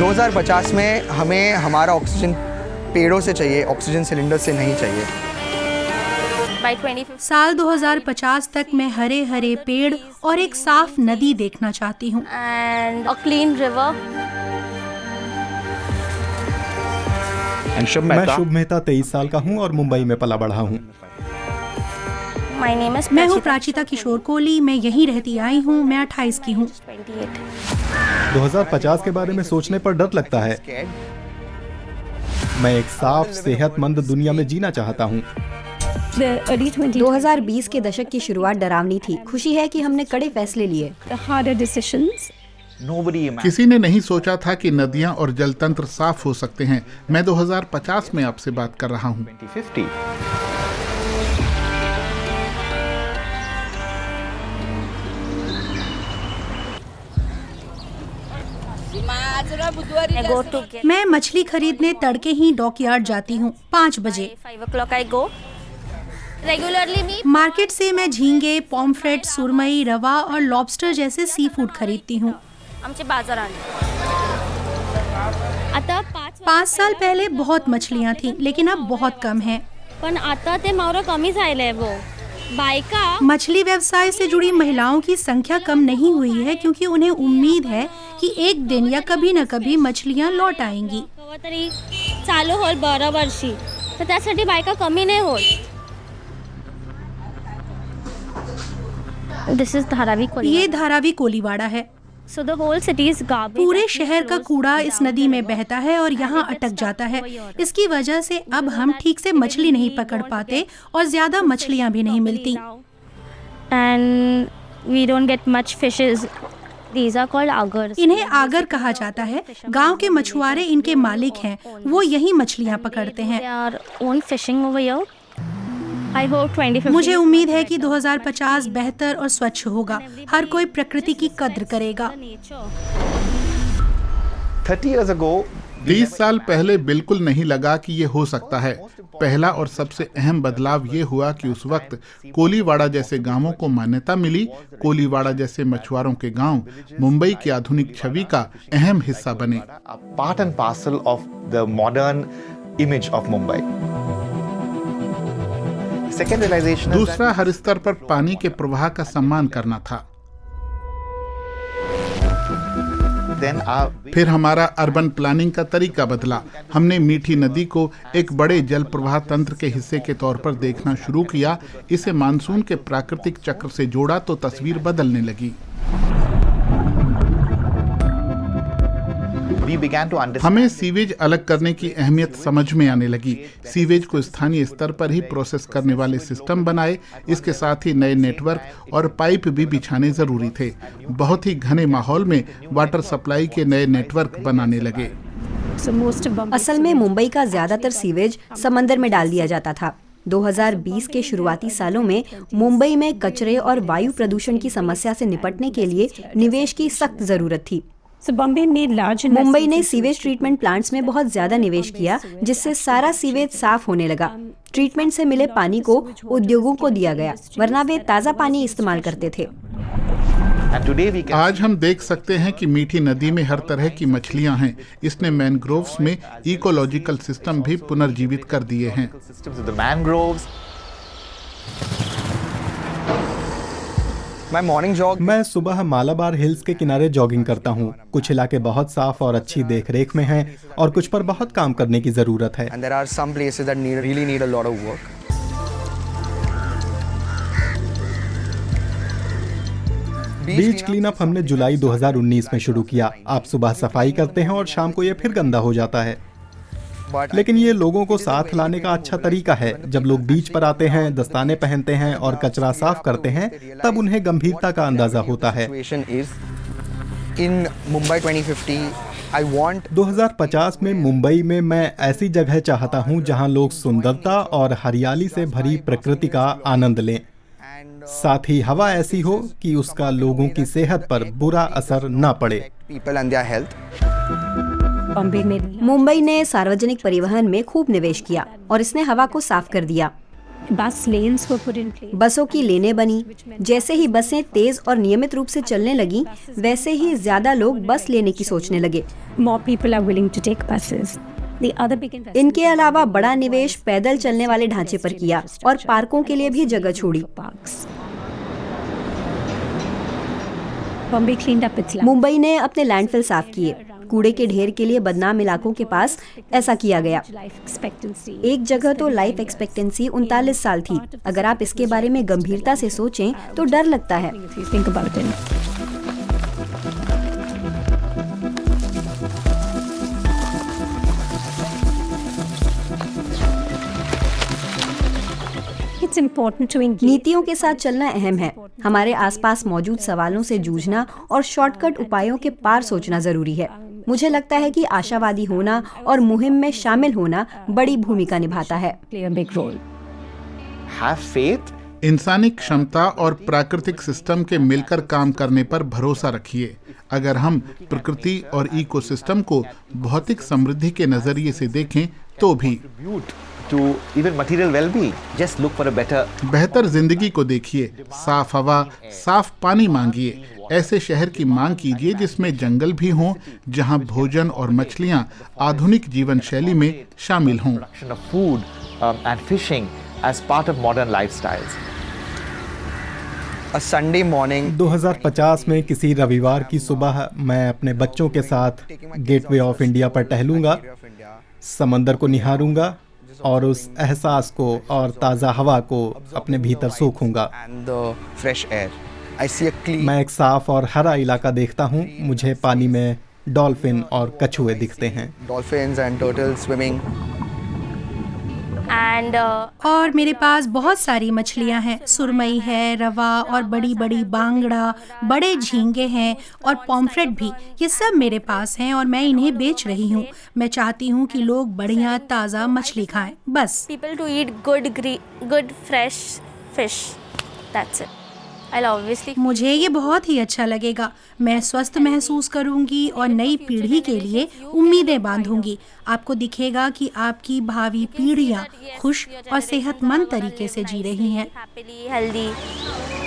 2050 में हमें हमारा ऑक्सीजन पेड़ों से चाहिए, ऑक्सीजन सिलेंडर से नहीं चाहिए। साल 2050 तक मैं हरे हरे पेड़ और एक साफ नदी देखना चाहती हूँ। and a clean river. मैं शुभ मेहता 23 साल का हूँ और मुंबई में पला बढ़ा हूँ। My name is मैं हूँ प्राचिता किशोर कोहली, मैं यहीं रहती आई हूँ, मैं 28 की हूँ। 2050 के बारे में सोचने पर डर लगता है। मैं एक साफ सेहतमंद दुनिया में जीना चाहता हूँ। 2020 के दशक की शुरुआत डरावनी थी। खुशी है कि हमने कड़े फैसले लिए। किसी ने नहीं सोचा था कि नदियां और जलतंत्र साफ हो सकते हैं। मैं 2050 में आपसे बात कर रहा हूँ। मैं मछली खरीदने तड़के ही डॉकयार्ड जाती हूँ 5 बजे। 5 o'clock I go. Regularly me. Market से मैं झींगे, पॉम्फ्रेट, सुरमई, रवा और लॉबस्टर जैसे सी फूड खरीदती हूँ। आमचे बाजार आले. आता 5 साल पहले बहुत मछलियाँ थीं, लेकिन अब बहुत कम हैं। पण आता ते मावरं कमी झालंय वो. बायका मछली व्यवसाय से जुड़ी महिलाओं की संख्या कम नहीं हुई है, क्योंकि उन्हें उम्मीद है कि एक दिन या कभी न कभी मछलियाँ लौट आएंगी। तरी चालू होईल बरोबरशी, तर त्यासाठी बायका कमी नाही होत. This is Dharavi Koli. ये धारावी कोलीवाड़ा है। So the whole city is garbage. पूरे शहर का कूड़ा इस नदी में बहता है और यहाँ अटक जाता है। इसकी वजह से अब हम ठीक से मछली नहीं पकड़ पाते और ज्यादा मछलियाँ भी नहीं मिलती। And we don't get much fishes. These are called augers. इन्हें आगर कहा जाता है। गांव के मछुआरे इनके मालिक हैं, वो यही मछलियाँ पकड़ते हैं। They are own fishing over here. I hope 2050. मुझे उम्मीद है कि 2050 बेहतर और स्वच्छ होगा। हर कोई प्रकृति की कद्र करेगा। 30 years ago, 20 साल पहले बिल्कुल नहीं लगा कि ये हो सकता है। पहला और सबसे अहम बदलाव ये हुआ कि उस वक्त कोलीवाड़ा जैसे गांवों को मान्यता मिली। कोलीवाड़ा जैसे मछुआरों के गांव मुंबई की आधुनिक छवि का अहम हिस्सा बने। a part and parcel of the modern image of Mumbai. Second realization is दूसरा, हर स्तर पर पानी के प्रवाह का सम्मान करना था। then our फिर हमारा अर्बन प्लानिंग का तरीका बदला। हमने मीठी नदी को एक बड़े जल प्रवाह तंत्र के हिस्से के तौर पर देखना शुरू किया। इसे मानसून के प्राकृतिक चक्र से जोड़ा तो तस्वीर बदलने लगी। we began to understand हमें सीवेज अलग करने की अहमियत समझ में आने लगी। सीवेज को स्थानीय स्तर पर ही प्रोसेस करने वाले सिस्टम बनाए। इसके साथ ही नए नेटवर्क और पाइप भी बिछाने जरूरी थे। बहुत ही घने माहौल में वाटर सप्लाई के नए नेटवर्क बनाने लगे। असल में मुंबई का ज्यादातर सीवेज समंदर में डाल दिया जाता था। 2020 के शुरुआती सालों में मुंबई में कचरे और वायु प्रदूषण की समस्या से निपटने के लिए निवेश की सख्त जरूरत थी। मुंबई ने सीवेज ट्रीटमेंट प्लांट्स में बहुत ज्यादा निवेश किया, जिससे सारा सीवेज साफ होने लगा। ट्रीटमेंट से मिले पानी को उद्योगों को दिया गया, वरना वे ताज़ा पानी इस्तेमाल करते थे। and today we can आज हम देख सकते हैं कि मीठी नदी में हर तरह की मछलियां हैं। इसने मैनग्रोव्स में इकोलॉजिकल सिस्टम भी पुनर्जीवित कर दिए हैं। systems of the mangroves. My morning jog. मैं सुबह मालाबार हिल्स के किनारे जॉगिंग करता हूँ। कुछ इलाके बहुत साफ और अच्छी देखरेख में हैं और कुछ पर बहुत काम करने की जरूरत है। And there are some places that really need a lot of work. Beach clean up हमने जुलाई 2019 में शुरू किया। आप सुबह सफाई करते हैं और शाम को ये फिर गंदा हो जाता है। लेकिन ये लोगों को साथ लाने का अच्छा तरीका है। जब लोग बीच पर आते हैं, दस्ताने पहनते हैं और कचरा साफ करते हैं, तब उन्हें गंभीरता का अंदाजा होता है। In Mumbai 2050, I want 2050 में मुंबई में मैं ऐसी जगह चाहता हूँ जहाँ लोग सुंदरता और हरियाली से भरी प्रकृति का आनंद लें। साथ ही हवा ऐसी हो कि उसका लोगों की सेहत पर बुरा असर न पड़े। people and their health. Mumbai ने सार्वजनिक परिवहन में खूब निवेश किया और इसने हवा को साफ कर दिया। बसों की लेनें बनी। जैसे ही बसें तेज और नियमित रूप से चलने लगी, वैसे ही ज्यादा लोग बस लेने की सोचने लगे। इनके अलावा बड़ा निवेश पैदल चलने वाले ढांचे पर किया और पार्कों के लिए भी जगह छोड़ी। मुंबई ने अपने लैंडफिल साफ किए। कूड़े के ढेर के लिए बदनाम इलाकों के पास ऐसा किया गया। एक जगह तो लाइफ एक्सपेक्टेंसी 39 साल थी। अगर आप इसके बारे में गंभीरता से सोचें तो डर लगता है। नीतियों के साथ चलना अहम है। हमारे आसपास मौजूद सवालों से जूझना और शॉर्टकट उपायों के पार सोचना जरूरी है। मुझे लगता है कि आशावादी होना और मुहिम में शामिल होना बड़ी भूमिका निभाता है। Have faith. इंसानी क्षमता और प्राकृतिक सिस्टम के मिलकर काम करने पर भरोसा रखिए। अगर हम प्रकृति और इकोसिस्टम को भौतिक समृद्धि के नजरिए से देखें तो भी To even material well-being, just look for a बेहतर जिंदगी को देखिए। साफ हवा, साफ पानी मांगिए। ऐसे शहर की मांग कीजिए जिसमें जंगल भी हों, जहां भोजन और मछलियां आधुनिक जीवन शैली में शामिल हों। of food and fishing as part of modern lifestyles. A Sunday morning 2050 में किसी रविवार की सुबह मैं अपने बच्चों के साथ गेटवे ऑफ इंडिया पर टहलूंगा, समंदर को निहारूंगा और उस एहसास को और ताज़ा हवा को अपने भीतर सोखूंगा। and the fresh air. I see a clean मैं एक साफ और हरा इलाका देखता हूँ। मुझे पानी में डॉल्फिन और कछुए दिखते हैं। dolphins and turtles swimming. और मेरे पास बहुत सारी मछलियाँ हैं। सुरमई है, रवा और बड़ी बड़ी बांगड़ा, बड़े झींगे हैं और पॉम्फ्रेट भी। ये सब मेरे पास हैं और मैं इन्हें बेच रही हूँ। मैं चाहती हूँ कि लोग बढ़िया ताज़ा मछली खाएं, बस। People to eat good fresh fish. That's it. I'll obviously. मुझे ये बहुत ही अच्छा लगेगा। मैं स्वस्थ महसूस करूंगी और नई पीढ़ी के लिए उम्मीदें बांधूंगी। आपको दिखेगा कि आपकी भावी पीढ़ियां खुश और सेहतमंद तरीके से जी रही हैं। Happily, healthy.